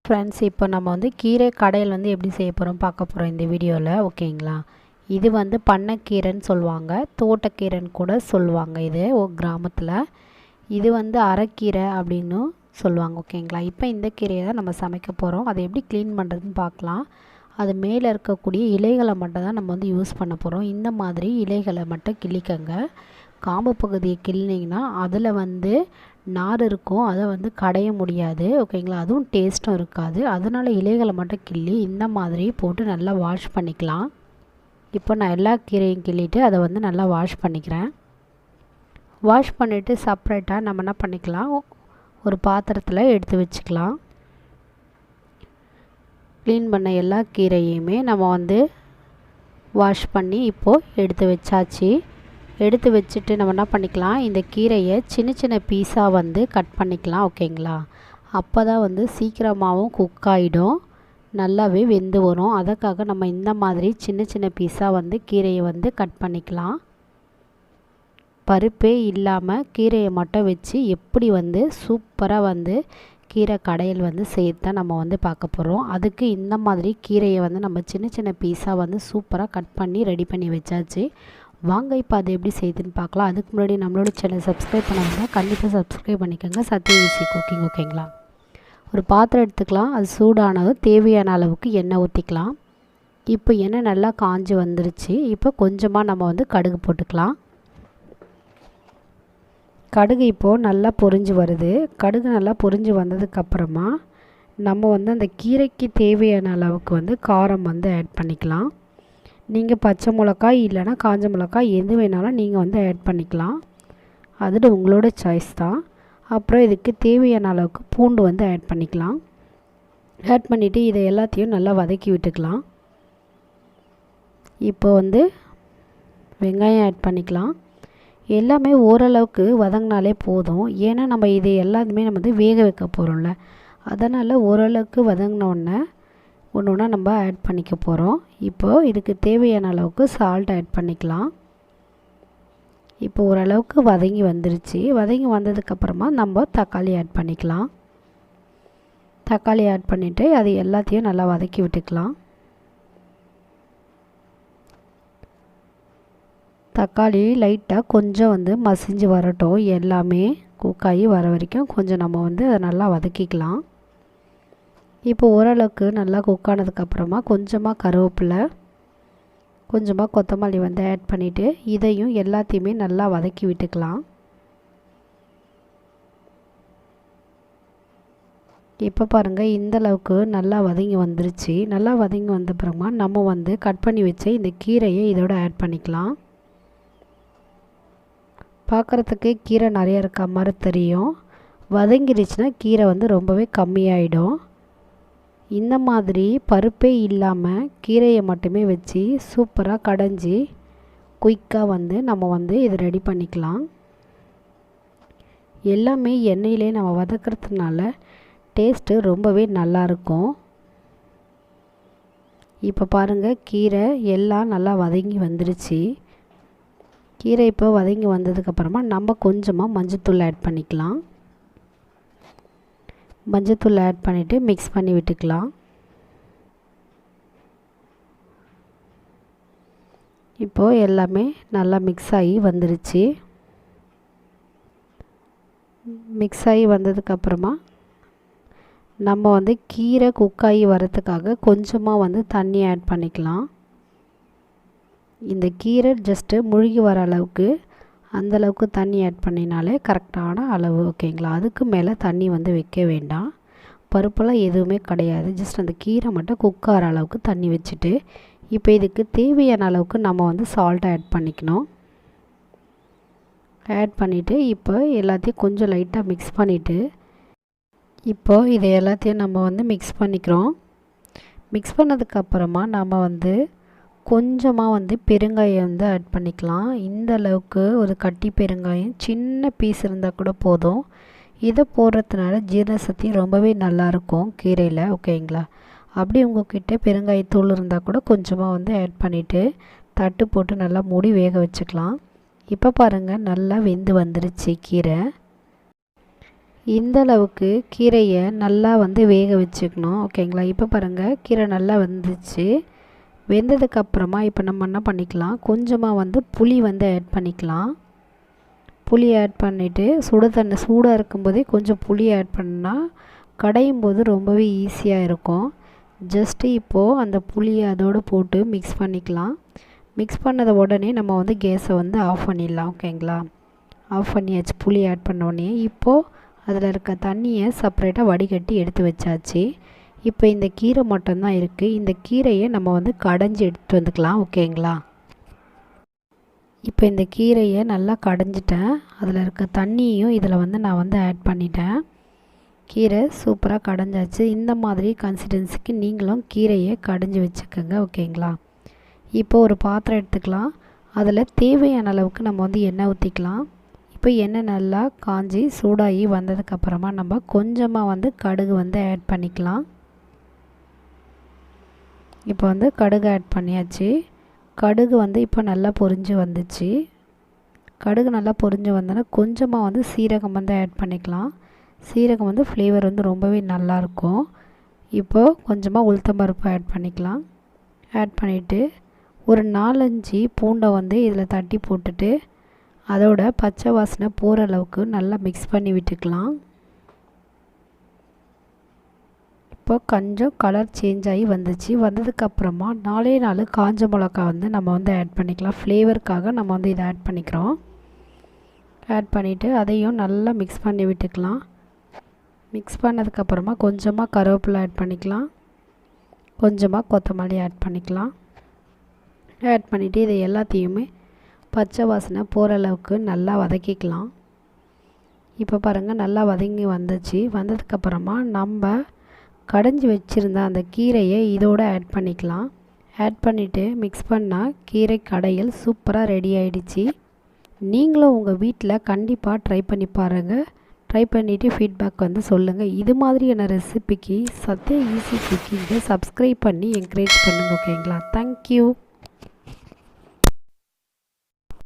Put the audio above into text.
Friends, இப்போ நம்ம வந்து கீரை கடையில் வந்து எப்படி செய்ய போகிறோம் பார்க்க போகிறோம் இந்த வீடியோவில். ஓகேங்களா? இது வந்து பண்ணைக்கீரைன்னு சொல்லுவாங்க, தோட்டக்கீரைன்னு கூட சொல்லுவாங்க. இது கிராமத்தில் இது வந்து அரைக்கீரை அப்படின்னு சொல்லுவாங்க. ஓகேங்களா? இப்போ இந்த கீரையை தான் நம்ம சமைக்க போகிறோம். அதை எப்படி க்ளீன் பண்ணுறதுன்னு பார்க்கலாம். அது மேலே இருக்கக்கூடிய இலைகளை மட்டும் தான் நம்ம வந்து யூஸ் பண்ண போகிறோம். இந்த மாதிரி இலைகளை மட்டும் கிள்ளிக்கங்க. காம்பு பகுதியை கிள்ளினீங்கன்னா அதில் வந்து நார் இருக்கும், அதை வந்து கடைய முடியாது. ஓகேங்களா? அதுவும் டேஸ்ட்டும் இருக்காது. அதனால் இலைகளை மட்டும் கிள்ளி இந்த மாதிரி போட்டு நல்லா வாஷ் பண்ணிக்கலாம். இப்போ நான் எல்லா கீரையும் கிள்ளிட்டு அதை வந்து நல்லா வாஷ் பண்ணிக்கிறேன். வாஷ் பண்ணிவிட்டு செப்ரேட்டாக நம்ம என்ன பண்ணிக்கலாம், ஒரு பாத்திரத்தில் எடுத்து வச்சுக்கலாம். க்ளீன் பண்ண எல்லா கீரையுமே நம்ம வந்து வாஷ் பண்ணி இப்போது எடுத்து வச்சாச்சு. எடுத்து வச்சுட்டு நம்ம என்ன பண்ணிக்கலாம், இந்த கீரையை சின்ன சின்ன பீஸாக வந்து கட் பண்ணிக்கலாம். ஓகேங்களா? அப்போ தான் வந்து சீக்கிரமாகவும் குக் ஆகிடும், நல்லாவே வெந்து வரும். அதுக்காக நம்ம இந்த மாதிரி சின்ன சின்ன பீஸாக வந்து கீரையை வந்து கட் பண்ணிக்கலாம். பருப்பே இல்லாமல் கீரையை மட்டும் வச்சு எப்படி வந்து சூப்பராக வந்து கீரை கடையில் வந்து செய்யத்தான் நம்ம வந்து பார்க்க போகிறோம். அதுக்கு இந்த மாதிரி கீரையை வந்து நம்ம சின்ன சின்ன பீஸாக வந்து சூப்பராக கட் பண்ணி ரெடி பண்ணி வச்சாச்சு. வாங்க இப்போ அதை எப்படி செய்யுதுன்னு பார்க்கலாம். அதுக்கு முன்னாடி நம்மளோட சேனல் சப்ஸ்கிரைப் பண்ணாங்க, கண்டிப்பாக சப்ஸ்கிரைப் பண்ணிக்கோங்க. Sathya easy cooking. ஓகேங்களா? ஒரு பாத்திரம் எடுத்துக்கலாம். அது சூடானதும் தேவையான அளவுக்கு எண்ணெய் ஊற்றிக்கலாம். இப்போ எண்ணெய் நல்லா காஞ்சி வந்துருச்சு. இப்போ கொஞ்சமாக நம்ம வந்து கடுகு போட்டுக்கலாம். கடுகு இப்போது நல்லா பொரிஞ்சு வருது. கடுகு நல்லா பொரிஞ்சு வந்ததுக்கப்புறமா நம்ம வந்து அந்த கீரைக்கு தேவையான அளவுக்கு வந்து காரம் வந்து ஆட் பண்ணிக்கலாம். நீங்கள் பச்சை மிளகாய் இல்லைனா காஞ்ச மிளகாய் எது வேணாலும் நீங்கள் வந்து ஆட் பண்ணிக்கலாம். அது உங்களோட சாய்ஸ் தான். அப்புறம் இதுக்கு தேவையான அளவுக்கு பூண்டு வந்து ஆட் பண்ணிக்கலாம். ஆட் பண்ணிவிட்டு இதை எல்லாத்தையும் நல்லா வதக்கி விட்டுக்கலாம். இப்போ வந்து வெங்காயம் ஆட் பண்ணிக்கலாம். எல்லாமே ஓரளவுக்கு வதங்கினாலே போதும். ஏன்னா நம்ம இது எல்லாத்துமே நம்ம வந்து வேக வைக்க போகிறோம்ல, அதனால் ஓரளவுக்கு வதங்கினோடனே ஒன்று ஒன்றா நம்ம ஆட் பண்ணிக்க போகிறோம். இப்போது இதுக்கு தேவையான அளவுக்கு சால்ட் ஆட் பண்ணிக்கலாம். இப்போ ஓரளவுக்கு வதங்கி வந்துருச்சு. வதங்கி வந்ததுக்கப்புறமா நம்ம தக்காளி ஆட் பண்ணிக்கலாம். தக்காளி ஆட் பண்ணிவிட்டு அது எல்லாத்தையும் நல்லா வதக்கி விட்டுக்கலாம். தக்காளி லைட்டாக கொஞ்சம் வந்து மசிஞ்சு வரட்டும். எல்லாமே குக்காகி வர வரைக்கும் கொஞ்சம் நம்ம வந்து அதை நல்லா வதக்கிக்கலாம். இப்போ ஓரளவுக்கு நல்லா குக் ஆனதுக்கப்புறமா கொஞ்சமாக கருவேப்பிலை, கொஞ்சமாக கொத்தமல்லி வந்து ஆட் பண்ணிவிட்டு இதையும் எல்லாத்தையுமே நல்லா வதக்கி விட்டுக்கலாம். இப்போ பாருங்கள், இந்தளவுக்கு நல்லா வதங்கி வந்துருச்சு. நல்லா வதங்கி வந்தப்புறமா நம்ம வந்து கட் பண்ணி வச்ச இந்த கீரையை இதோட ஆட் பண்ணிக்கலாம். பார்க்குறதுக்கு கீரை நிறைய இருக்க மாதிரி தெரியும். வதங்கிருச்சுன்னா கீரை வந்து ரொம்பவே கம்மியாயிடும். இந்த மாதிரி பருப்பே இல்லாமல் கீரையை மட்டுமே வச்சு சூப்பராக கடைஞ்சி குயிக்காக வந்து நம்ம வந்து இதை ரெடி பண்ணிக்கலாம். எல்லாமே எண்ணெயிலே நம்ம வதக்கிறதுனால டேஸ்ட்டு ரொம்பவே நல்லாயிருக்கும். இப்போ பாருங்கள், கீரை எல்லாம் நல்லா வதங்கி வந்துருச்சு. கீரை இப்போ வதங்கி வந்ததுக்கப்புறமா நம்ம கொஞ்சமாக மஞ்சத்தூள் ஆட் பண்ணிக்கலாம். மஞ்சத்தூள் ஆட் பண்ணிவிட்டு மிக்ஸ் பண்ணி விட்டுக்கலாம். இப்போது எல்லாமே நல்லா மிக்ஸ் ஆகி வந்துருச்சு. மிக்ஸ் ஆகி வந்ததுக்கப்புறமா நம்ம வந்து கீரை குக்காகி வரத்துக்காக கொஞ்சமாக வந்து தண்ணி ஆட் பண்ணிக்கலாம். இந்த கீரை ஜஸ்ட்டு முழுகி வர அளவுக்கு அந்தளவுக்கு தண்ணி ஆட் பண்ணினாலே கரெக்டான அளவு. ஓகேங்களா? அதுக்கு மேலே தண்ணி வந்து வைக்க வேண்டாம். பருப்பெல்லாம் எதுவுமே கிடையாது. ஜஸ்ட் அந்த கீரை மட்டும் குக் ஆகிற அளவுக்கு தண்ணி வச்சுட்டு இப்போ இதுக்கு தேவையான அளவுக்கு நம்ம வந்து சால்ட் ஆட் பண்ணிக்கணும். ஆட் பண்ணிவிட்டு இப்போ எல்லாத்தையும் கொஞ்சம் லைட்டாக மிக்ஸ் பண்ணிவிட்டு இப்போது இதை எல்லாத்தையும் நம்ம வந்து மிக்ஸ் பண்ணிக்கிறோம். மிக்ஸ் பண்ணதுக்கப்புறமா நம்ம வந்து கொஞ்சமாக வந்து பெருங்காயம் வந்து ஆட் பண்ணிக்கலாம். இந்த அளவுக்கு ஒரு கட்டி பெருங்காயம் சின்ன பீஸ் இருந்தால் கூட போதும். இதை போடுறதுனால ஜீரண சக்தி ரொம்பவே நல்லாயிருக்கும் கீரையில். ஓகேங்களா? அப்படி உங்கள்கிட்ட பெருங்காயத்தூள் இருந்தால் கூட கொஞ்சமாக வந்து ஆட் பண்ணிவிட்டு தட்டு போட்டு நல்லா மூடி வேக வச்சுக்கலாம். இப்போ பாருங்கள், நல்லா வெந்து வந்துருச்சு கீரை. இந்த அளவுக்கு கீரையை நல்லா வந்து வேக வச்சுக்கணும். ஓகேங்களா? இப்போ பாருங்கள் கீரை நல்லா வெந்துச்சு. வெந்ததுக்கப்புறமா இப்போ நம்ம என்ன பண்ணிக்கலாம், கொஞ்சமாக வந்து புளி வந்து ஆட் பண்ணிக்கலாம். புளி ஆட் பண்ணிவிட்டு தண்ணி சூடாக இருக்கும்போதே கொஞ்சம் புளி ஆட் பண்ணால் கடையும் போது ரொம்பவே ஈஸியாக இருக்கும். ஜஸ்ட்டு இப்போது அந்த புளியை அதோடு போட்டு மிக்ஸ் பண்ணிக்கலாம். மிக்ஸ் பண்ணத உடனே நம்ம வந்து கேஸை வந்து ஆஃப் பண்ணிடலாம். ஓகேங்களா? ஆஃப் பண்ணியாச்சு. புளி ஆட் பண்ணோடனே இப்போது அதில் இருக்க தண்ணியை செப்பரேட்டாக வடிகட்டி எடுத்து வச்சாச்சு. இப்போ இந்த கீரை மட்டும்தான் இருக்குது. இந்த கீரையை நம்ம வந்து கடைஞ்சி எடுத்துகிட்டு வந்துக்கலாம். ஓகேங்களா? இப்போ இந்த கீரையை நல்லா கடைஞ்சிட்டேன். அதில் இருக்க தண்ணியையும் இதில் வந்து நான் வந்து ஆட் பண்ணிட்டேன். கீரை சூப்பராக கடைஞ்சாச்சு. இந்த மாதிரி கன்சிஸ்டன்சிக்கு நீங்களும் கீரையை கடைஞ்சி வச்சுக்கோங்க. ஓகேங்களா? இப்போ ஒரு பாத்திரம் எடுத்துக்கலாம். அதில் தேவையான அளவுக்கு நம்ம வந்து எண்ணெய் ஊற்றிக்கலாம். இப்போ எண்ணெய் நல்லா காஞ்சி சூடாகி வந்ததுக்கப்புறமா நம்ம கொஞ்சமாக வந்து கடுகு வந்து ஆட் பண்ணிக்கலாம். இப்போ வந்து கடுகு ஆட் பண்ணியாச்சு. கடுகு வந்து இப்போ நல்லா பொரிஞ்சு வந்துச்சு. கடுகு நல்லா பொரிஞ்சு வந்தோன்னா கொஞ்சமாக வந்து சீரகம் வந்து ஆட் பண்ணிக்கலாம். சீரகம் வந்து ஃப்ளேவர் வந்து ரொம்பவே நல்லாயிருக்கும். இப்போது கொஞ்சமாக உளுத்தம்பருப்பு ஆட் பண்ணிக்கலாம். ஆட் பண்ணிவிட்டு ஒரு 4-5 பூண்டை வந்து இதில் தட்டி போட்டுட்டு அதோட பச்சை வாசனை போகிற அளவுக்கு நல்லா மிக்ஸ் பண்ணி விட்டுக்கலாம். இப்போ கொஞ்சம் கலர் சேஞ்ச் ஆகி வந்துச்சு. வந்ததுக்கப்புறமா 4 காஞ்ச மிளகா வந்து நம்ம வந்து ஆட் பண்ணிக்கலாம். ஃப்ளேவருக்காக நம்ம வந்து இதை ஆட் பண்ணிக்கிறோம். ஆட் பண்ணிவிட்டு அதையும் நல்லா மிக்ஸ் பண்ணி விட்டுக்கலாம். மிக்ஸ் பண்ணதுக்கப்புறமா கொஞ்சமாக கருவேப்பிலை ஆட் பண்ணிக்கலாம். கொஞ்சமாக கொத்தமல்லி ஆட் பண்ணிக்கலாம். ஆட் பண்ணிவிட்டு இதை எல்லாத்தையுமே பச்சை வாசனை போகிற அளவுக்கு நல்லா வதக்கிக்கலாம். இப்போ பாருங்கள் நல்லா வதங்கி வந்துச்சு. வந்ததுக்கப்புறமா நம்ம கடைஞ்சி வச்சுருந்த அந்த கீரையை இதோடு ஆட் பண்ணிக்கலாம். ஆட் பண்ணிவிட்டு மிக்ஸ் பண்ணால் கீரை கடையல் சூப்பராக ரெடி ஆகிடுச்சு. நீங்களும் உங்கள் வீட்டில் கண்டிப்பாக ட்ரை பண்ணி பாருங்கள். ட்ரை பண்ணிவிட்டு ஃபீட்பேக் வந்து சொல்லுங்கள். இது மாதிரியான ரெசிபிக்கு சத்யா ஈஸி குக்கிங்கை சப்ஸ்கிரைப் பண்ணி என்கரேஜ் பண்ணுங்கள். ஓகேங்களா? தேங்க்யூ.